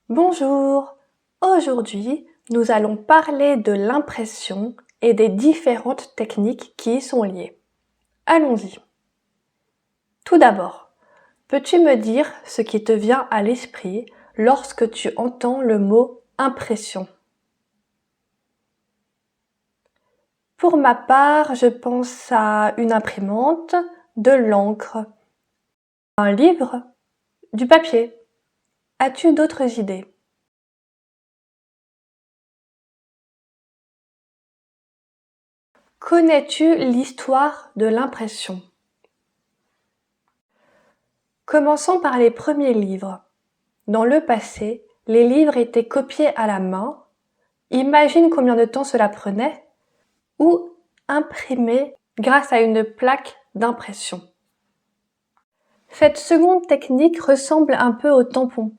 Bonjour! Aujourd'hui, nous allons parler de l'impression et des différentes techniques qui y sont liées. Allons-y. Tout d'abord, peux-tu me dire ce qui te vient à l'esprit lorsque tu entends le mot impression? Pour ma part, je pense à une imprimante, de l'encre, un livre, du papier. As-tu d'autres idées? Connais-tu l'histoire de l'impression? Commençons par les premiers livres. Dans le passé, les livres étaient copiés à la main. Imagine combien de temps cela prenait, ou imprimés grâce à une plaque d'impression. Cette seconde technique ressemble un peu au tampon,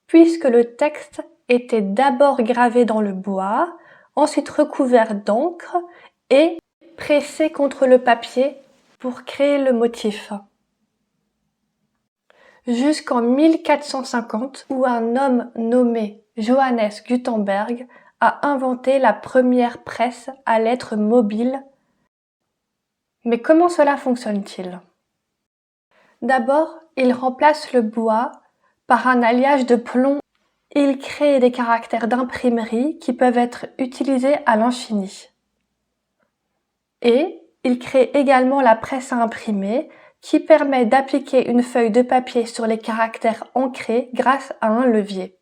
puisque le texte était d'abord gravé dans le bois, ensuite recouvert d'encre et pressé contre le papier pour créer le motif. Jusqu'en 1450, où un homme nommé Johannes Gutenberg a inventé la première presse à lettres mobiles. Mais comment cela fonctionne-t-il? D'abord, il remplace le bois par un alliage de plomb. Il crée des caractères d'imprimerie qui peuvent être utilisés à l'infini. Et il crée également la presse à imprimer qui permet d'appliquer une feuille de papier sur les caractères ancrés grâce à un levier.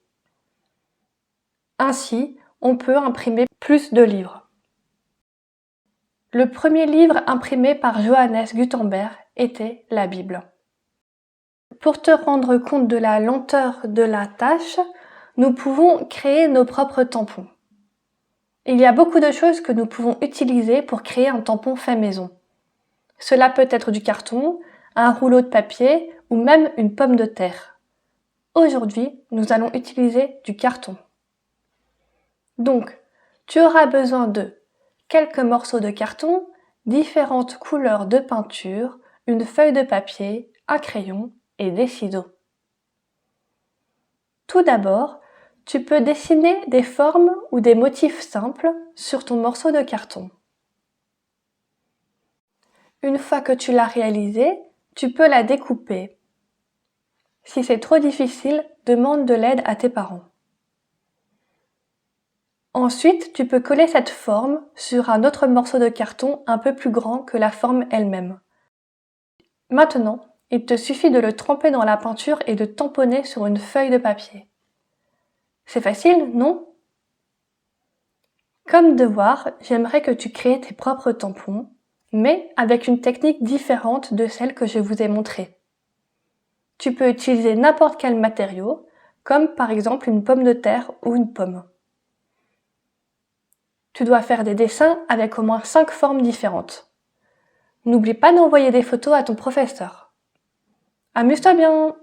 Ainsi, on peut imprimer plus de livres. Le premier livre imprimé par Johannes Gutenberg était la Bible. Pour te rendre compte de la lenteur de la tâche, nous pouvons créer nos propres tampons. Il y a beaucoup de choses que nous pouvons utiliser pour créer un tampon fait maison. Cela peut être du carton, un rouleau de papier ou même une pomme de terre. Aujourd'hui, nous allons utiliser du carton. Donc, tu auras besoin de quelques morceaux de carton, différentes couleurs de peinture, une feuille de papier, un crayon et des ciseaux. Tout d'abord, tu peux dessiner des formes ou des motifs simples sur ton morceau de carton. Une fois que tu l'as réalisé, tu peux la découper. Si c'est trop difficile, demande de l'aide à tes parents. Ensuite, tu peux coller cette forme sur un autre morceau de carton un peu plus grand que la forme elle-même. Maintenant, il te suffit de le tremper dans la peinture et de tamponner sur une feuille de papier. C'est facile, non? Comme devoir, j'aimerais que tu crées tes propres tampons, mais avec une technique différente de celle que je vous ai montrée. Tu peux utiliser n'importe quel matériau, comme par exemple une pomme de terre ou une pomme. Tu dois faire des dessins avec au moins 5 formes différentes. N'oublie pas d'envoyer des photos à ton professeur. Amuse-toi bien!